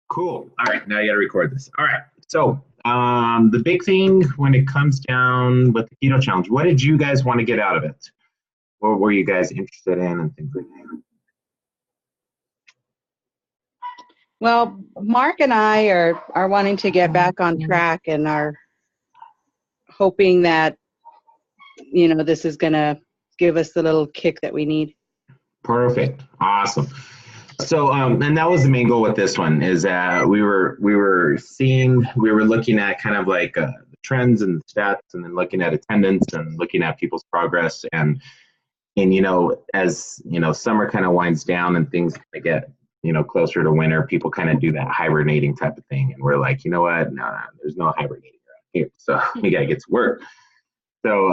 Cool. All right, now I got to record this. All right. So, the big thing when it comes down with the keto challenge, what did you guys want to get out of it? What were you guys interested in and things like that? Well, Mark and I are wanting to get back on track and are hoping that, this is going to give us the little kick that we need. Perfect. Awesome. So, and that was the main goal with this one is that we were looking at kind of like the trends and stats, and then looking at attendance and looking at people's progress, and as summer kind of winds down and things kind of get closer to winter, people kind of do that hibernating type of thing, and we're like, you know what, no, there's no hibernating around here, so we got to get to work. So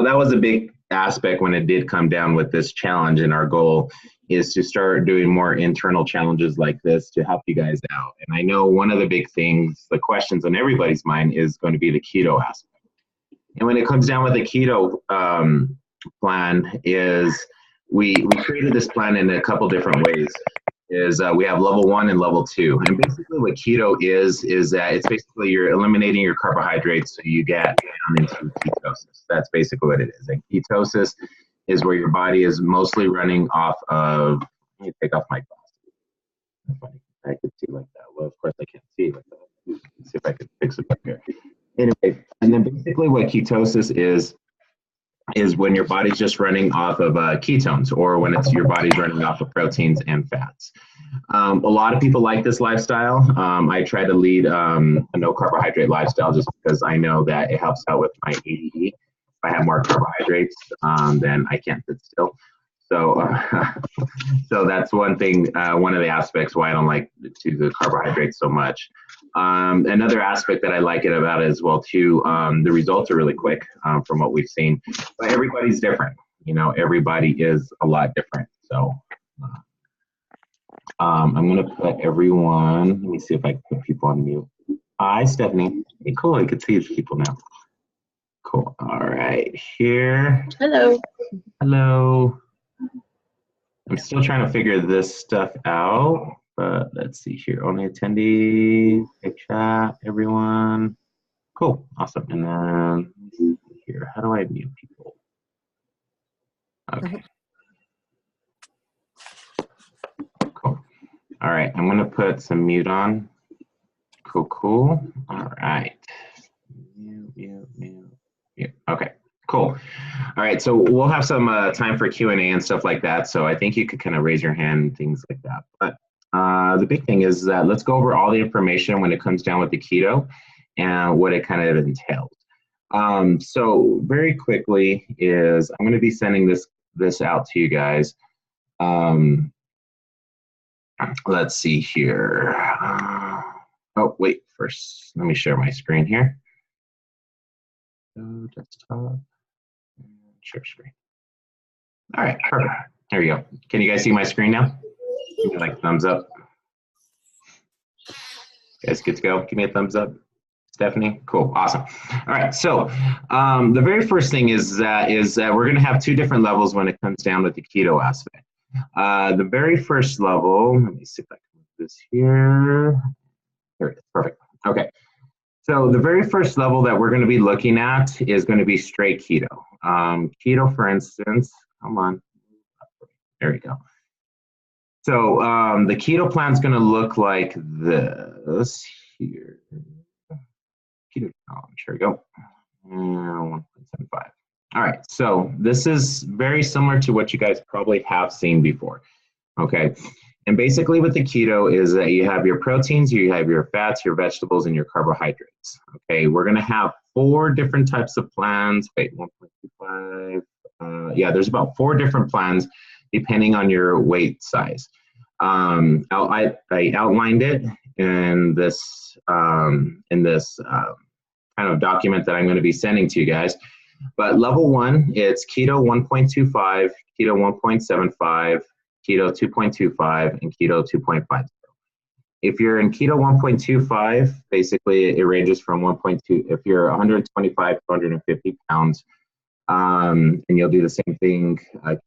that was a big aspect when it did come down with this challenge, and our goal is to start doing more internal challenges like this to help you guys out. And I know one of the big things, the questions on everybody's mind is going to be the keto aspect. And when it comes down with the keto plan is we created this plan in a couple different ways. We have level 1 and level 2. And basically what keto is that it's basically you're eliminating your carbohydrates so you get down into ketosis. That's basically what it is. And ketosis is where your body is mostly running off of, let me take off my glasses. I could see like that. Well, of course I can't see like that. Let's see if I can fix it up here. Anyway, and then basically what ketosis is when your body's just running off of ketones, or when it's your body's running off of proteins and fats. A lot of people like this lifestyle. I try to lead a no carbohydrate lifestyle just because I know that it helps out with my ADE. If I have more carbohydrates, then I can't sit still. So, so that's one thing, one of the aspects why I don't like to do carbohydrates so much. Another aspect that I like it about it as well too, the results are really quick from what we've seen, but everybody's different. Everybody is a lot different. So I'm going to put everyone, let me see if I can put people on mute. Hi, Stephanie. Hey, cool. I can see people now. Cool. All right. Here. Hello. Hello. I'm still trying to figure this stuff out. But let's see here. Only attendees, big chat, everyone. Cool, awesome. And then here, how do I mute people? Okay. Cool. All right, I'm gonna put some mute on. Cool. All right. Mute. Okay. Cool. All right, so we'll have some time for Q&A and stuff like that. So I think you could kind of raise your hand and things like that. But the big thing is that let's go over all the information when it comes down with the keto and what it kind of entails. So very quickly is I'm going to be sending this out to you guys. Let's see here. Oh, wait, first, let me share my screen here. So desktop, share screen. All right, perfect. There you go. Can you guys see my screen now? Give me like thumbs up. You guys good to go? Give me a thumbs up. Stephanie? Cool, awesome. All right, so the very first thing is that we're gonna have two different levels when it comes down with the keto aspect. The very first level, let me see if I can move this here. Here it is, perfect, okay. So the very first level that we're gonna be looking at is gonna be straight keto. Keto, for instance, come on, there we go. So the keto plan is going to look like this here. Keto challenge, here we go. 1.75. All right, so this is very similar to what you guys probably have seen before. Okay, and basically with the keto is that you have your proteins, you have your fats, your vegetables, and your carbohydrates. Okay, we're going to have 4 different types of plans. Wait, 1.25. Yeah, there's about 4 different plans depending on your weight size. I outlined it in this kind of document that I'm going to be sending to you guys. But level 1, it's keto 1.25, keto 1.75, keto 2.25, and keto 2.50. If you're in keto 1.25, basically it ranges from 1.2. If you're 125 to 150 pounds. And you'll do the same thing.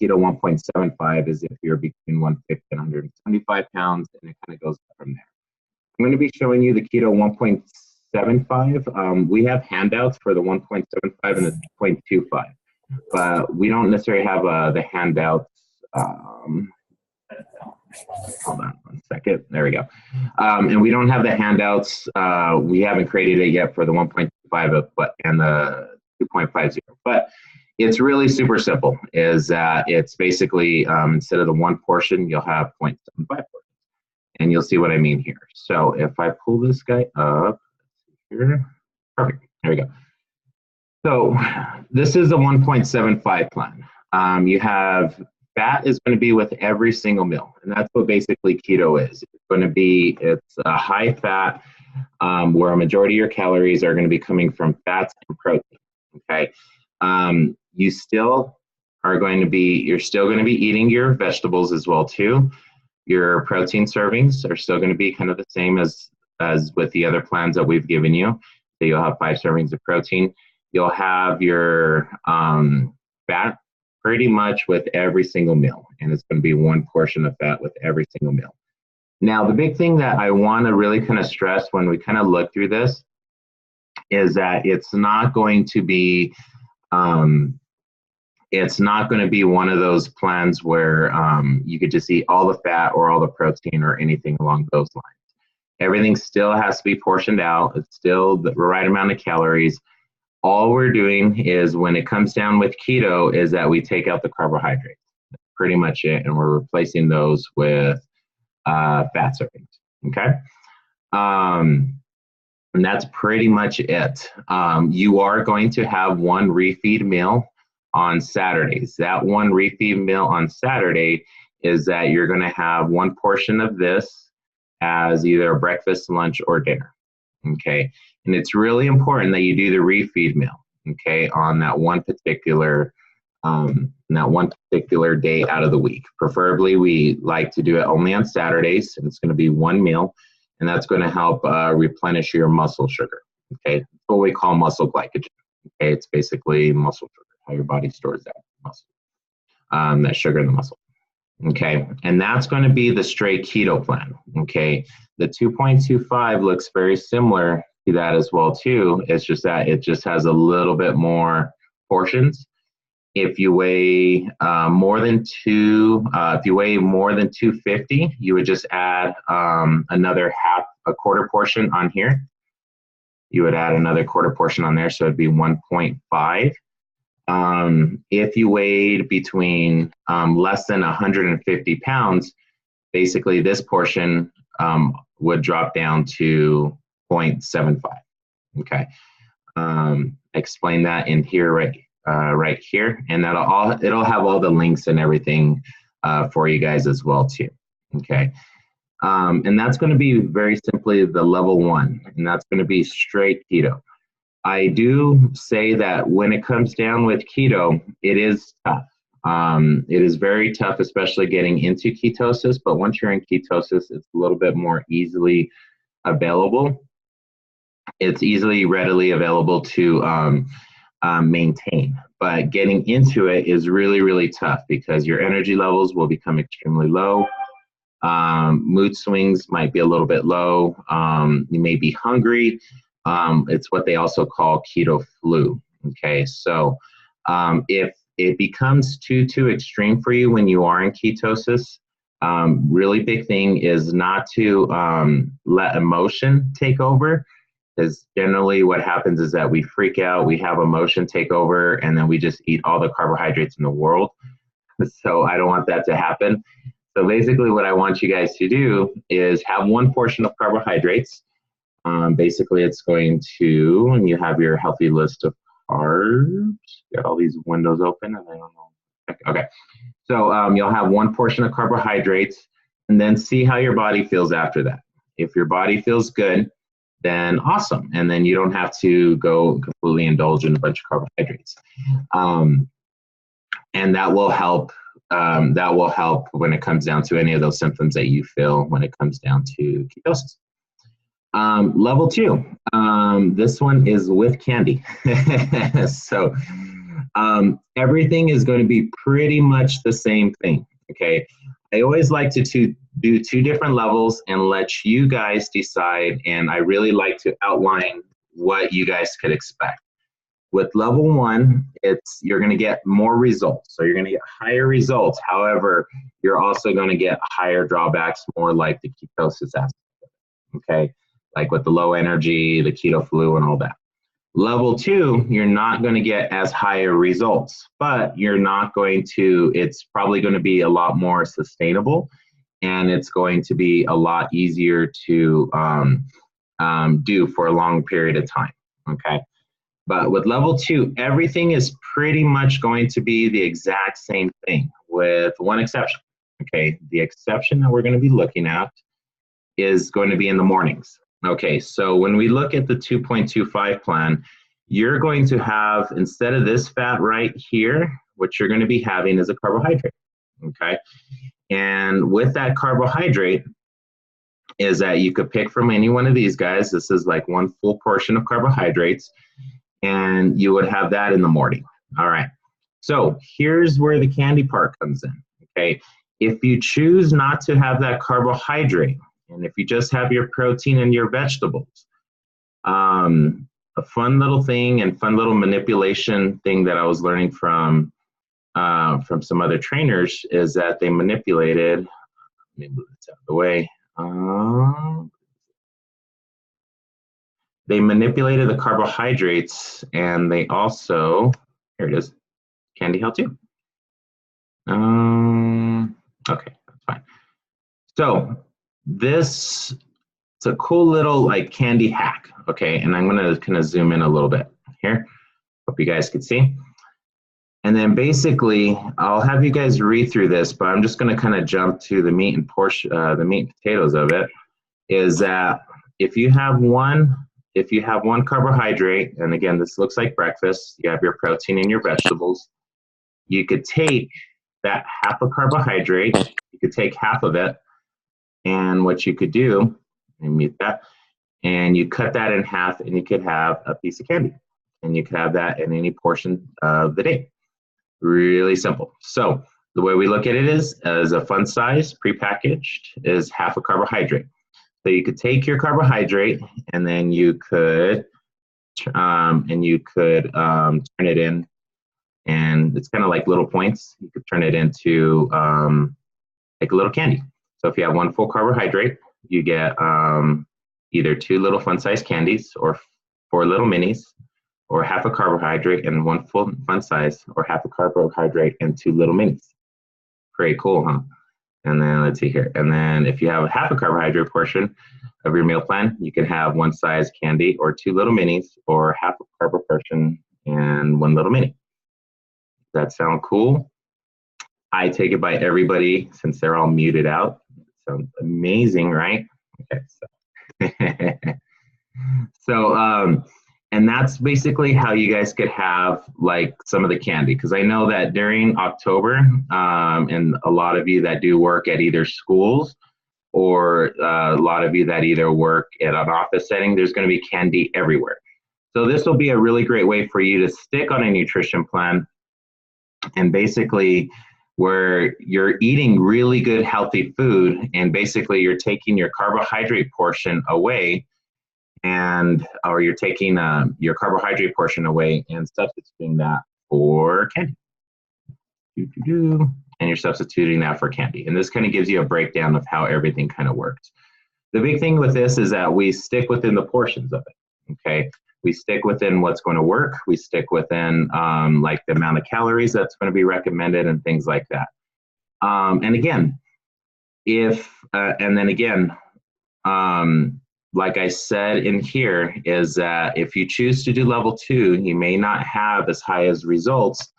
Keto 1.75 is if you're between 150 and 175 pounds, and it kind of goes from there. I'm going to be showing you the keto 1.75. We have handouts for the 1.75 and the 2.25, but we don't necessarily have the handouts. Hold on one second. There we go. And we don't have the handouts. We haven't created it yet for the 1.25 and the 2.50. But it's really super simple. Is that it's basically instead of the one portion, you'll have 0.75 portions. And you'll see what I mean here. So if I pull this guy up here, perfect. There we go. So this is a 1.75 plan. You have fat is going to be with every single meal, and that's what basically keto is. It's going to be, it's a high fat, where a majority of your calories are going to be coming from fats and protein. Okay, you still are going to be, you're still going to be eating your vegetables as well too. Your protein servings are still going to be kind of the same as with the other plans that we've given you. So you'll have 5 servings of protein. You'll have your fat pretty much with every single meal, and it's going to be 1 portion of fat with every single meal. Now, the big thing that I want to really kind of stress when we kind of look through this is that it's not going to be one of those plans where you could just eat all the fat or all the protein or anything along those lines. Everything still has to be portioned out. It's still the right amount of calories. All we're doing is, when it comes down with keto, is that we take out the carbohydrates. That's pretty much it, and we're replacing those with fat servings. Okay, and that's pretty much it. You are going to have 1 refeed meal on Saturdays. That 1 refeed meal on Saturday is that you're going to have 1 portion of this as either a breakfast, lunch, or dinner. Okay, and it's really important that you do the refeed meal. Okay, on that one particular day out of the week. Preferably, we like to do it only on Saturdays, and it's going to be 1 meal, and that's going to help replenish your muscle sugar. Okay, that's what we call muscle glycogen. Okay, it's basically muscle sugar, how your body stores that muscle, that sugar in the muscle. Okay, and that's going to be the straight keto plan. Okay, the 2.25 looks very similar to that as well too. It's just that it just has a little bit more portions. If you weigh more than 250, you would just add another a quarter portion on here. You would add another quarter portion on there, so it'd be 1.5. If you weighed between less than 150 pounds, basically this portion would drop down to 0.75. Okay, explain that in here, right here, and it'll have all the links and everything for you guys as well too. Okay, and that's going to be very simply the level 1, and that's going to be straight keto. I do say that when it comes down with keto, it is tough. It is very tough, especially getting into ketosis, but once you're in ketosis, it's a little bit more easily available. It's readily available to maintain, but getting into it is really, really tough because your energy levels will become extremely low. Mood swings might be a little bit low. You may be hungry. It's what they also call keto flu. Okay, so if it becomes too extreme for you when you are in ketosis, really big thing is not to let emotion take over, because generally what happens is that we freak out, we have emotion take over, and then we just eat all the carbohydrates in the world. So I don't want that to happen. So basically what I want you guys to do is have 1 portion of carbohydrates. Basically, it's going to, and you have your healthy list of carbs. Got all these windows open, and I don't know. Okay, so you'll have 1 portion of carbohydrates, and then see how your body feels after that. If your body feels good, then awesome, and then you don't have to go completely indulge in a bunch of carbohydrates, and that will help. That will help when it comes down to any of those symptoms that you feel when it comes down to ketosis. Level 2, this one is with candy. So everything is going to be pretty much the same thing. Okay, I always like to do 2 different levels and let you guys decide, and I really like to outline what you guys could expect. With level 1, you're going to get more results. So you're going to get higher results. However, you're also going to get higher drawbacks, more like the ketosis aspect, okay? Like with the low energy, the keto flu, and all that. Level 2, you're not going to get as higher results, but it's probably going to be a lot more sustainable, and it's going to be a lot easier to do for a long period of time, okay? But with level 2, everything is pretty much going to be the exact same thing with one exception, okay? The exception that we're going to be looking at is going to be in the mornings. Okay, so when we look at the 2.25 plan, you're going to have, instead of this fat right here, what you're going to be having is a carbohydrate, okay? And with that carbohydrate is that you could pick from any one of these guys. This is like one full portion of carbohydrates, and you would have that in the morning. All right, so here's where the candy part comes in, okay? If you choose not to have that carbohydrate, and if you just have your protein and your vegetables, a fun little thing and fun little manipulation thing that I was learning from some other trainers is that they manipulated, let me move this out of the way. They manipulated the carbohydrates, and they also, here it is, candy hell too. Okay, that's fine. So it's a cool little like candy hack, okay? And I'm gonna kind of zoom in a little bit here. Hope you guys can see. And then basically, I'll have you guys read through this, but I'm just gonna kind of jump to the meat and potatoes of it, is that if you have one carbohydrate, and again, this looks like breakfast, you have your protein and your vegetables, you could take that half a carbohydrate, you could take half of it, and what you could do, let me mute that, and you cut that in half, and you could have a piece of candy, and you could have that in any portion of the day. Really simple. So the way we look at it is, as a fun size, prepackaged, is half a carbohydrate. So you could take your carbohydrate, and then you could turn it in, and it's kind of like little points. You could turn it into like a little candy. So if you have one full carbohydrate, you get either 2 little fun-size candies, or 4 little minis, or half a carbohydrate and 1 full fun size, or half a carbohydrate and 2 little minis. Pretty cool, huh? And then let's see here. And then if you have a half a carbohydrate portion of your meal plan, you can have 1 size candy, or 2 little minis, or half a carbo portion and 1 little mini. Does that sound cool? I take it by everybody since they're all muted out. Sounds amazing, right? Okay, so and that's basically how you guys could have like some of the candy, because I know that during October, and a lot of you that do work at either schools, or a lot of you that either work at an office setting, there's going to be candy everywhere. So this will be a really great way for you to stick on a nutrition plan, and basically where you're eating really good healthy food, and basically you're taking your carbohydrate portion away, or you're taking your carbohydrate portion away and substituting that for candy. And you're substituting that for candy. And this kind of gives you a breakdown of how everything kind of works. The big thing with this is that we stick within the portions of it, okay? We stick within what's going to work. We stick within like the amount of calories that's going to be recommended and things like that. And again, like I said in here, is that if you choose to do level 2, you may not have as high as results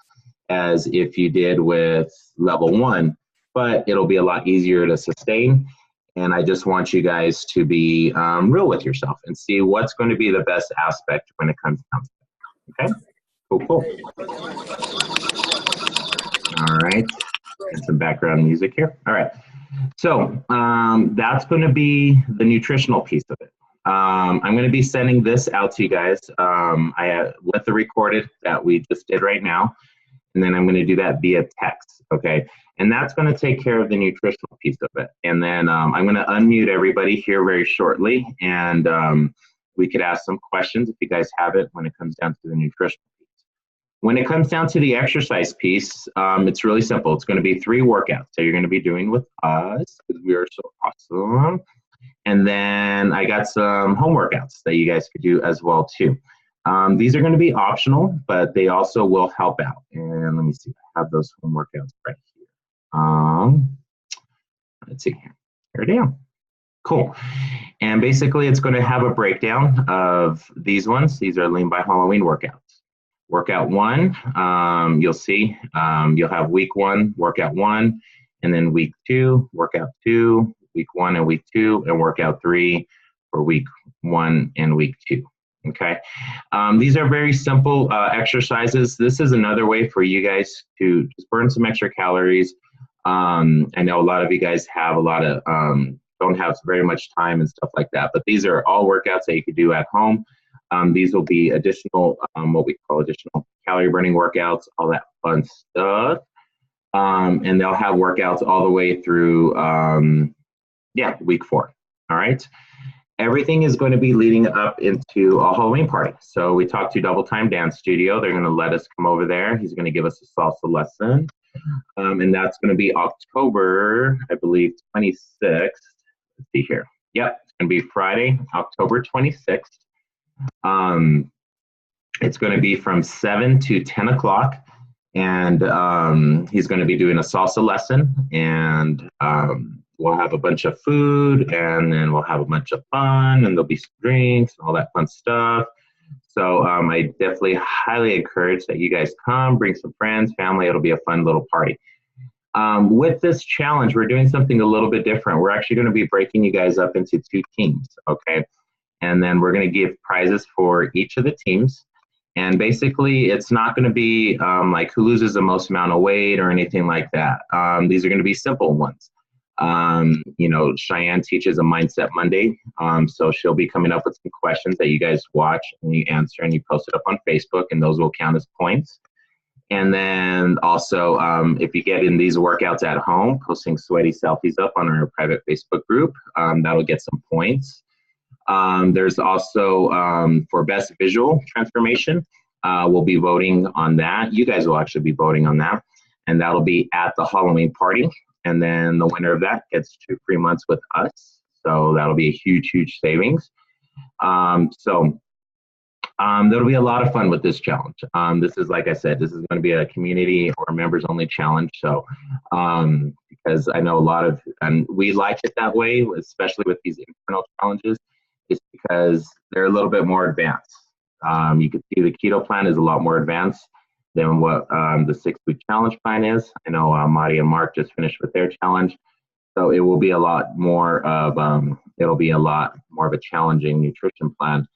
as if you did with level 1, but it'll be a lot easier to sustain. And I just want you guys to be real with yourself and see what's going to be the best aspect when it comes down to it. Okay? Cool. All right. And some background music here. All right. So that's going to be the nutritional piece of it. I'm going to be sending this out to you guys with the recorded that we just did right now. And then I'm going to do that via text. Okay. And that's going to take care of the nutritional piece of it. And then I'm going to unmute everybody here very shortly, and we could ask some questions if you guys have it when it comes down to the nutritional piece. When it comes down to the exercise piece, it's really simple. It's going to be 3 workouts that you're going to be doing with us because we are so awesome. And then I got some home workouts that you guys could do as well too. These are going to be optional, but they also will help out. And let me see, I have those home workouts right here. Let's see here. Here they are. Cool. And basically, it's going to have a breakdown of these ones. These are Lean by Halloween workouts. Workout 1, you'll see, you'll have week 1, workout 1, and then week 2, workout 2, week 1 and week 2, and workout 3 for week 1 and week 2. Okay. These are very simple exercises. This is another way for you guys to just burn some extra calories. I know a lot of you guys have a lot of, don't have very much time and stuff like that, but these are all workouts that you could do at home. These will be additional, what we call additional calorie burning workouts, all that fun stuff. And they'll have workouts all the way through, week 4. All right. Everything is going to be leading up into a Halloween party. So we talked to Double Time Dance Studio. They're going to let us come over there. He's going to give us a salsa lesson. And that's going to be October, I believe, 26th. Let's see here. Yep, it's going to be Friday, October 26th. It's going to be from 7 to 10 o'clock. And he's going to be doing a salsa lesson. And we'll have a bunch of food, and then we'll have a bunch of fun, and there'll be some drinks and all that fun stuff. So I definitely highly encourage that you guys come, bring some friends, family. It'll be a fun little party. With this challenge, we're doing something a little bit different. We're actually going to be breaking you guys up into 2 teams, okay? And then we're going to give prizes for each of the teams. And basically, it's not going to be like who loses the most amount of weight or anything like that. These are going to be simple ones. Cheyenne teaches a Mindset Monday. So she'll be coming up with some questions that you guys watch and you answer and you post it up on Facebook, and those will count as points. And then also, if you get in these workouts at home, posting sweaty selfies up on our private Facebook group, that'll get some points. There's also for best visual transformation, we'll be voting on that. You guys will actually be voting on that, and that'll be at the Halloween party. And then the winner of that gets 2 free months with us. So that'll be a huge, huge savings. There'll be a lot of fun with this challenge. This is, like I said, this is going to be a community or members only challenge. So because I know a lot of, and we like it that way, especially with these internal challenges, is because they're a little bit more advanced. You can see the keto plan is a lot more advanced than what the 6-week challenge plan is. I know Marty and Mark just finished with their challenge. So it will be a lot more of, it'll be a lot more of a challenging nutrition plan.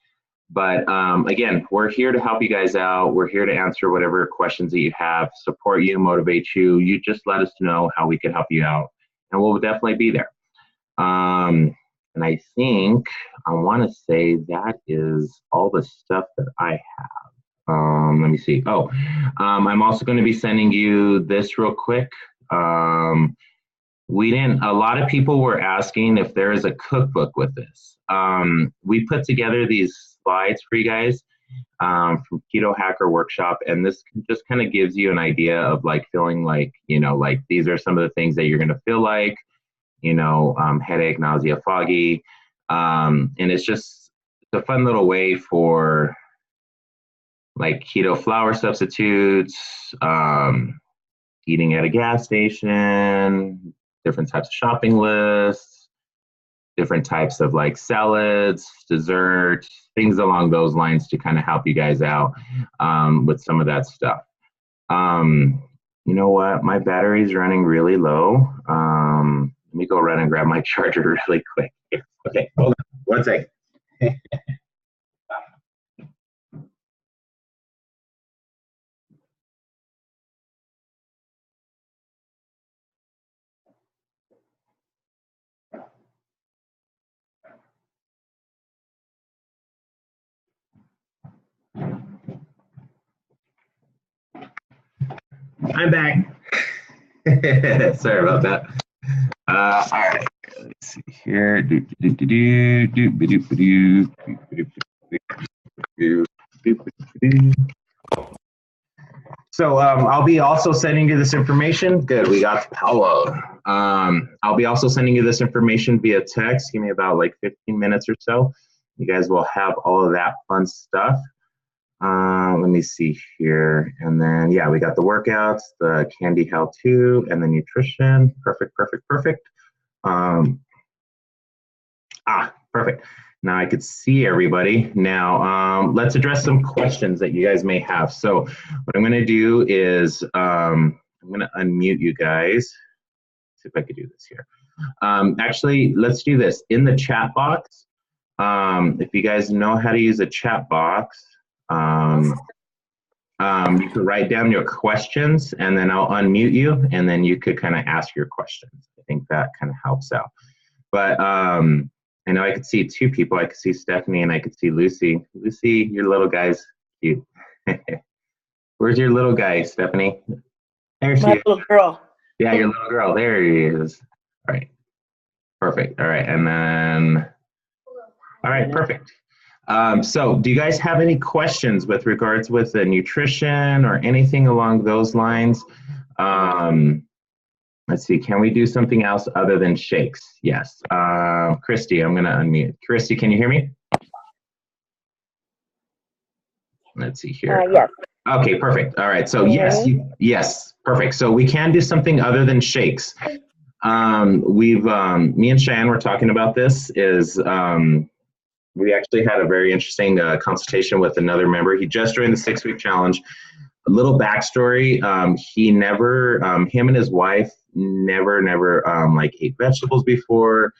But again, we're here to help you guys out. We're here to answer whatever questions that you have, support you, motivate you. You just let us know how we can help you out, and we'll definitely be there. And I think I want to say that is all the stuff that I have. Let me see. I'm also going to be sending you this real quick. A lot of people were asking if there is a cookbook with this. We put together these slides for you guys from Keto Hacker Workshop, and this just kind of gives you an idea of like feeling like, like these are some of the things that you're going to feel like, headache, nausea, foggy. And it's a fun little way for like keto flour substitutes, eating at a gas station, different types of shopping lists, different types of like salads, desserts, things along those lines to kind of help you guys out with some of that stuff. You know what? My battery's running really low. Let me go run and grab my charger really quick. Okay, hold on. One second. I'm back. Sorry about that. All right. Let's see here. So I'll be also sending you this information. Good, we got Paolo. I'll be also sending you this information via text. Give me about like 15 minutes or so. You guys will have all of that fun stuff. Let me see here. And then, yeah, we got the workouts, the candy how-to, and the nutrition. Perfect, perfect, perfect. Perfect. Now I could see everybody. Now, let's address some questions that you guys may have. So what I'm going to do is I'm going to unmute you guys. See if I could do this here. Actually, let's do this. In the chat box, if you guys know how to use a chat box, you can write down your questions, and then I'll unmute you, and then you could kind of ask your questions. I think that kind of helps out. But I know I could see two people. I could see Stephanie, and I could see Lucy. Lucy, your little guy's cute. Where's your little guy, Stephanie? There she is. Little girl. Yeah, your little girl. There he is. All right. Perfect. All right. And then, all right, perfect. So do you guys have any questions with regards with the nutrition or anything along those lines? Let's see, can we do something else other than shakes? Yes. Christy, I'm going to unmute. Christy, can you hear me? Let's see here. Yes. Okay, perfect. All right. So yes, yes, perfect. So we can do something other than shakes. Me and Cheyenne were talking about this is we actually had a very interesting consultation with another member. He just joined the 6-week challenge. A little backstory, he never, him and his wife never like ate vegetables before,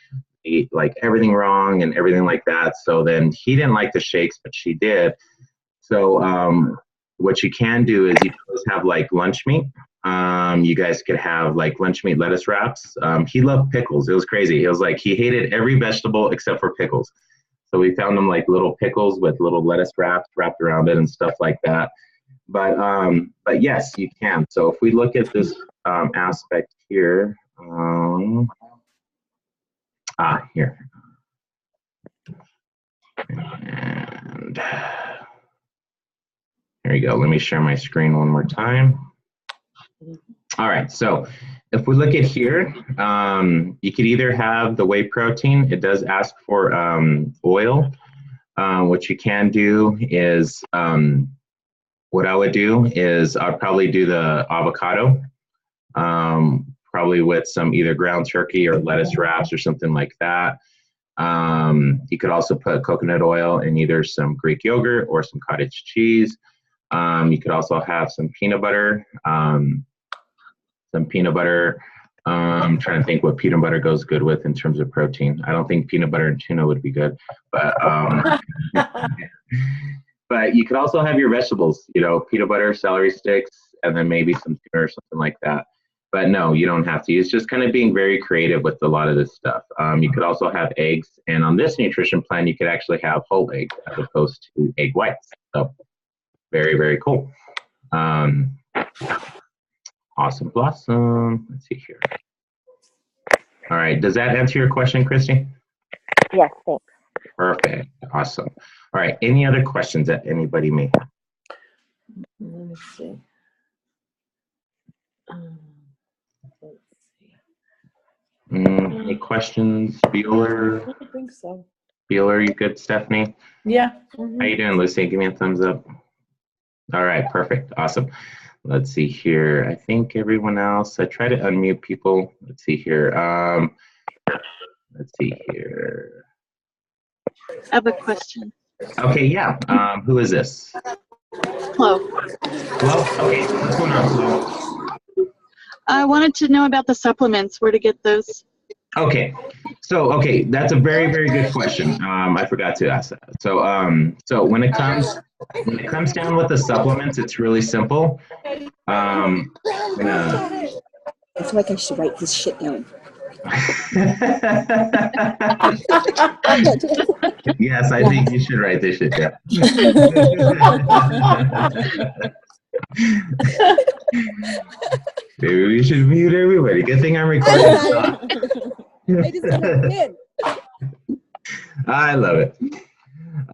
ate like everything wrong and everything like that. So then he didn't like the shakes, but she did. So what you can do is you can always have like lunch meat. You guys could have like lunch meat lettuce wraps. He loved pickles. It was crazy. It was like he hated every vegetable except for pickles. So we found them like little pickles with little lettuce wraps wrapped around it and stuff like that. But yes, you can. So if we look at this aspect here, here. And here we go. Let me share my screen one more time. All right, so if we look at here, you could either have the whey protein. It does ask for oil. What you can do is, what I would do is I'd probably do the avocado, probably with some either ground turkey or lettuce wraps or something like that. You could also put coconut oil in either some Greek yogurt or some cottage cheese. You could also have some peanut butter. I'm trying to think what peanut butter goes good with in terms of protein. I don't think peanut butter and tuna would be good, but but you could also have your vegetables, you know, peanut butter, celery sticks, and then maybe some tuna or something like that. But no, you don't have to. It's just kind of being very creative with a lot of this stuff. You could also have eggs, and on this nutrition plan, you could actually have whole eggs as opposed to egg whites. So very, very cool. Awesome blossom. Let's see here. All right, does that answer your question, Christy? Yes, thanks. Perfect, awesome. All right, any other questions that anybody may have? Let me see. Let's see. Any questions, Bueller? I don't think so. Bueller, you good, Stephanie? Yeah. How you doing, Lucy? Give me a thumbs up. All right, perfect, awesome. Let's see here. I think everyone else, I try to unmute people. Let's see here. Let's see here. I have a question. Okay, yeah. Who is this? Hello. Hello? Okay, what's going on, Flo? I wanted to know about the supplements, where to get those. Okay, so that's a very, very good question. I forgot to ask that. So so when it comes down with the supplements, it's really simple. I feel like I should write this shit down. Yes, I think you should write this shit down. Maybe we should mute everybody. Good thing I'm recording. I just got a win. I love it.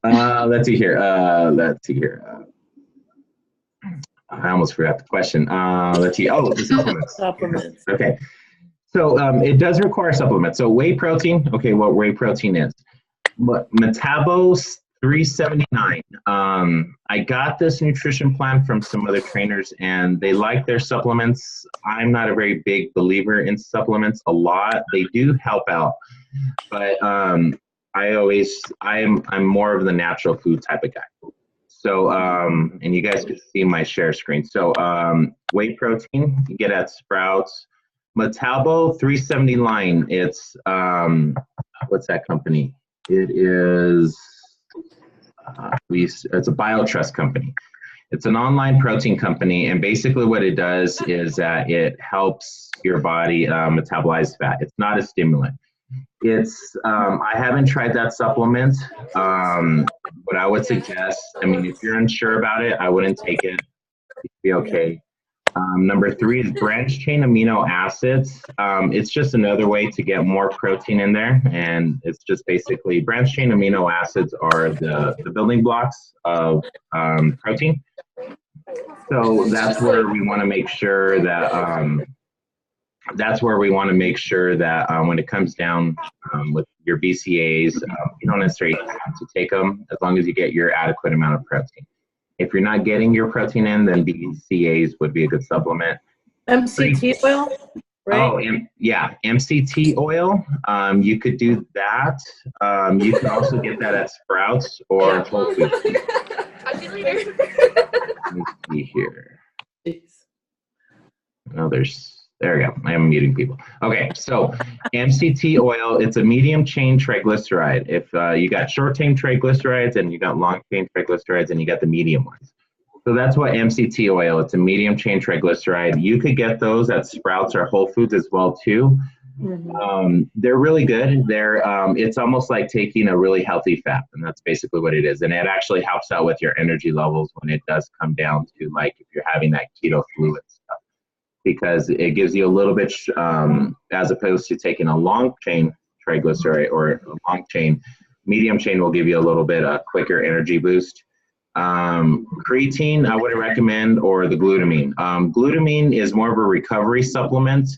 Let's see here. I almost forgot the question. Let's see. Oh, the supplements. Supplements. Okay. So it does require supplements. So whey protein. Okay, what whey protein is? Metabos 379. I got this nutrition plan from some other trainers, and they like their supplements. I'm not a very big believer in supplements a lot. They do help out, but I'm more of the natural food type of guy. So, and you guys can see my share screen. So, whey protein you get at Sprouts. Metabo 370 line. It's what's that company? It is it's a BioTrust company. It's an online protein company, and basically what it does is that it helps your body metabolize fat. It's not a stimulant. It's I haven't tried that supplement, but I would suggest, I mean, if you're unsure about it, I wouldn't take it. It'd be okay. Number 3 is branched chain amino acids. It's just another way to get more protein in there, and it's just basically branched chain amino acids are the building blocks of protein. So that's where we want to make sure that when it comes down with your BCAAs, you don't necessarily have to take them as long as you get your adequate amount of protein. If you're not getting your protein in, then BCAAs would be a good supplement. MCT oil, right? Oh, yeah, MCT oil. You could do that. You can also get that at Sprouts or Whole Foods. Let me see here. Oh, there we go. I am muting people. Okay, so MCT oil, it's a medium chain triglyceride. If you got short chain triglycerides and you got long chain triglycerides and you got the medium ones. So that's what MCT oil, it's a medium chain triglyceride. You could get those at Sprouts or Whole Foods as well too. Mm-hmm. They're really good. It's almost like taking a really healthy fat, and that's basically what it is. And it actually helps out with your energy levels when it does come down to, like, if you're having that keto fluid stuff, because it gives you a little bit, as opposed to taking a long chain triglyceride or a long chain, medium chain will give you a little bit quicker energy boost. Creatine, I wouldn't recommend, or the glutamine. Glutamine is more of a recovery supplement.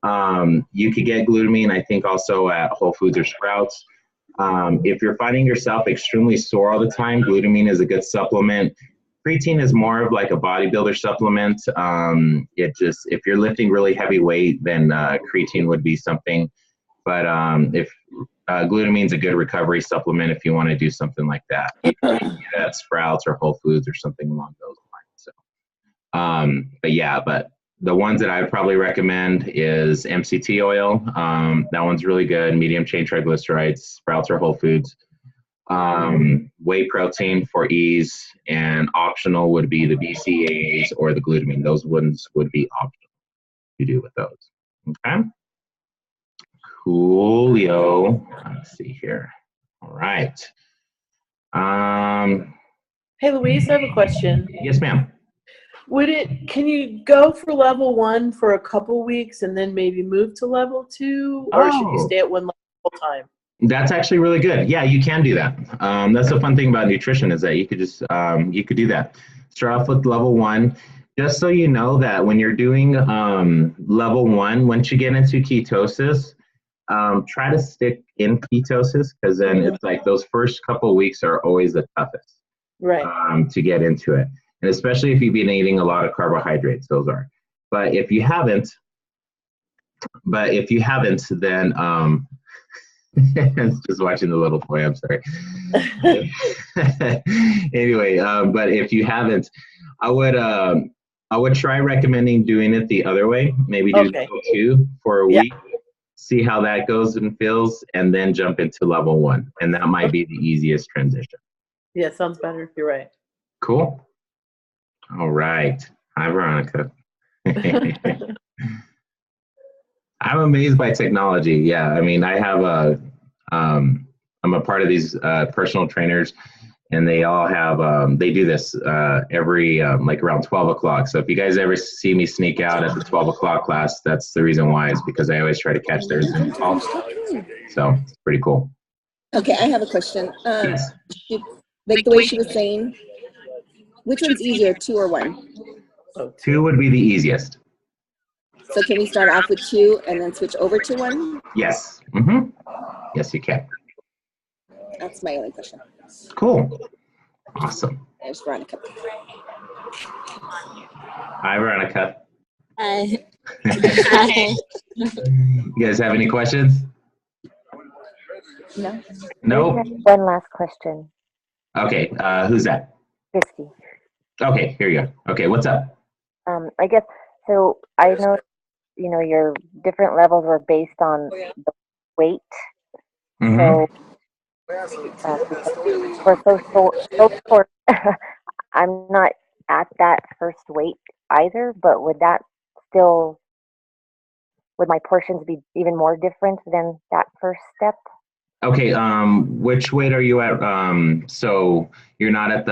You could get glutamine, I think, also at Whole Foods or Sprouts. If you're finding yourself extremely sore all the time, glutamine is a good supplement. Creatine is more of like a bodybuilder supplement. If you're lifting really heavy weight, then creatine would be something. But if glutamine is a good recovery supplement if you want to do something like that. You can get it at Sprouts or Whole Foods or something along those lines. So, but the ones that I would probably recommend is MCT oil. That one's really good. Medium chain triglycerides, Sprouts or Whole Foods. Whey protein for ease, and optional would be the BCAAs or the glutamine. Those ones would be optional to do with those. Okay. Coolio. Let's see here. All right. Hey, Louise, I have a question. Yes, ma'am. Can you go for level 1 for a couple weeks and then maybe move to level 2, or should you stay at one level full time? That's actually really good. Yeah, you can do that. That's the fun thing about nutrition, is that you could just you could do that. Start off with level 1. Just so you know that when you're doing level 1, once you get into ketosis, try to stick in ketosis, because then it's like those first couple weeks are always the toughest, right? To get into it, and especially if you've been eating a lot of carbohydrates, those are. But if you haven't, then just watching the little boy, I'm sorry. Anyway, but if you haven't, I would try recommending doing it the other way. Maybe do level 2 for a week, see how that goes and feels, and then jump into level 1. And that might be the easiest transition. Yeah, sounds better. You're right. Cool. All right. Hi, Veronica. I'm amazed by technology. Yeah, I mean, I have I'm a part of these personal trainers, And they all have, they do this every, like around 12 o'clock. So if you guys ever see me sneak out at the 12 o'clock class, that's the reason why, is because I always try to catch their Zoom call. So it's pretty cool. Okay, I have a question. Yes. Like the way she was saying, which one's easier, 2 or 1? 2 would be the easiest. So can we start off with 2 and then switch over to 1? Yes. Yes, you can. That's my only question. Cool. Awesome. There's Veronica. Hi, Veronica. Hi. You guys have any questions? No. No? One last question, Okay. Who's that? Christy. Okay, here you go. Okay, what's up? I guess, so I know, your different levels were based on the weight. So, for so short, I'm not at that first weight either, but would my portions be even more different than that first step? Okay, which weight are you at? So you're not at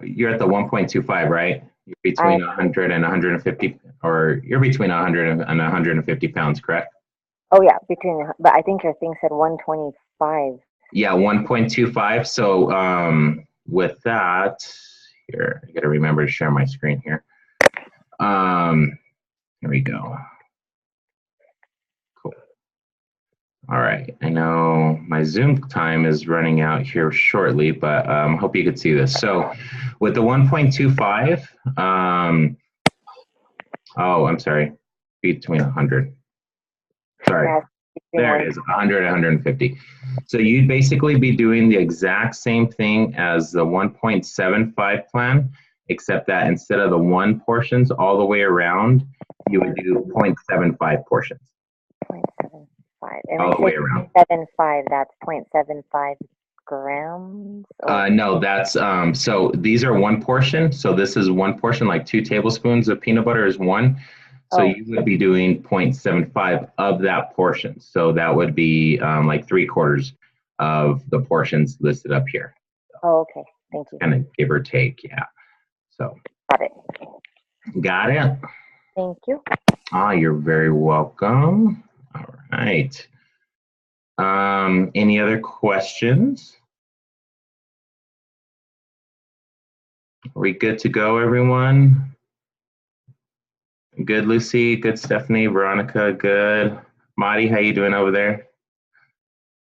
you're at the 1.25, right? You're between 100 and 150, or you're between 100 and 150 pounds, correct? Oh yeah, but I think your thing said 125. Yeah, 1.25. So with that, here, I gotta remember to share my screen here. Here we go. Cool. All right, I know my Zoom time is running out here shortly, but hope you could see this. So with the 1.25, oh, I'm sorry, between 100. Sorry, there it is, 100, 150. So you'd basically be doing the exact same thing as the 1.75 plan, except that instead of the 1 portions all the way around, you would do 0.75 portions. 0.75. And All the way around. 0.75, that's 0.75 grams? No, that's, so these are 1 portion. So this is 1 portion, like 2 tablespoons of peanut butter is 1. So you would be doing 0.75 of that portion. So that would be like 3/4 of the portions listed up here. Oh, okay. Thank you. Kind of give or take, yeah. So. Got it. Got it? Thank you. You're very welcome. All right. Any other questions? Are we good to go, everyone? Good, Lucy. Good, Stephanie. Veronica, good. Madi, how you doing over there?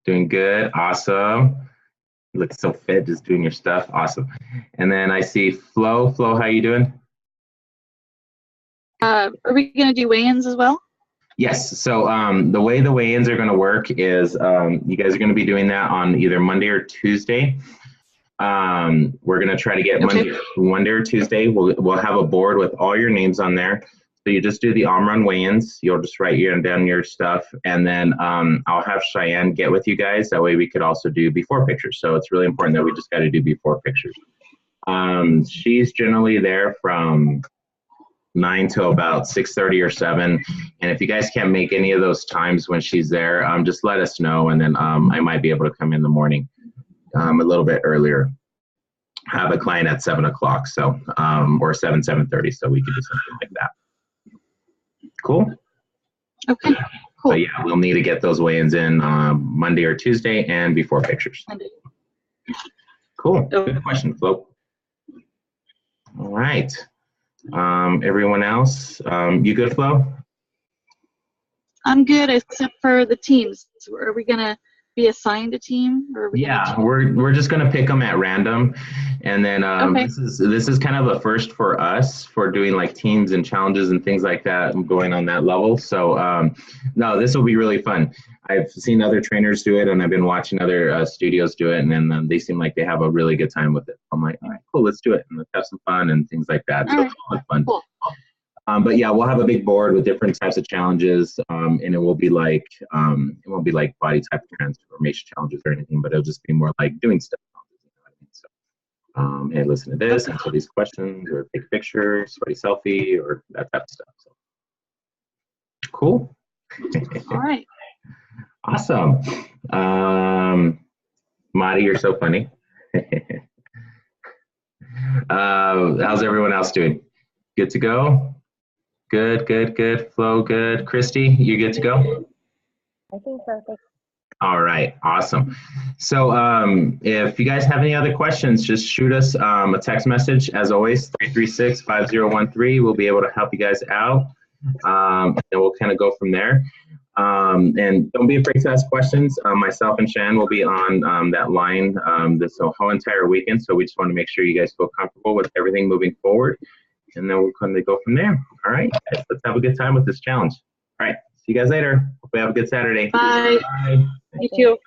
Doing good. Awesome. You look so fit, just doing your stuff. Awesome. And then I see Flo. Flo, how you doing? Are we going to do weigh-ins as well? Yes. So the way the weigh-ins are going to work is you guys are going to be doing that on either Monday or Tuesday. We're going to try to get Monday or Tuesday. We'll have a board with all your names on there. So you just do the OMRUN weigh-ins. You'll just write down your stuff, and then I'll have Cheyenne get with you guys. That way we could also do before pictures. So it's really important that we just got to do before pictures. She's generally there from 9 to about 6:30 or 7. And if you guys can't make any of those times when she's there, just let us know, and then I might be able to come in the morning a little bit earlier. I have a client at 7 o'clock, so or 7:30, so we could do something like that. Cool. Okay. Cool. But yeah, we'll need to get those weigh-ins in Monday or Tuesday and before pictures. Monday. Cool. Good question, Flo. All right. Everyone else, you good, Flo? I'm good, except for the teams. Are we going to be assigned a team? Or are we we're just gonna pick them at random, and then Okay. this is kind of a first for us for doing like teams and challenges and things like that, going on that level. So no, this will be really fun. I've seen other trainers do it, and I've been watching other studios do it, and then they seem like they have a really good time with it. I'm like, all right, cool, let's do it, and let's have some fun and things like that. So All right. it's a lot of fun. Cool. But yeah, we'll have a big board with different types of challenges, and it will be like, it won't be like body type transformation challenges or anything, but it'll just be more like doing stuff. So, hey, listen to this, answer these questions, or take pictures, sweaty selfie, or that type of stuff. So, cool. All right. Awesome. Madi, you're so funny. How's everyone else doing? Good to go? Good, good, good. Flo, good. Christy, you good to go? I think so. Thank All right, awesome. So if you guys have any other questions, just shoot us a text message. As always, 336-5013. We'll be able to help you guys out, and we'll kind of go from there. And don't be afraid to ask questions. Myself and Shan will be on that line this whole entire weekend, so we just want to make sure you guys feel comfortable with everything moving forward, and then we'll kind of go from there. All right, guys, let's have a good time with this challenge. All right, see you guys later. Hope you have a good Saturday. Bye. Bye. You too.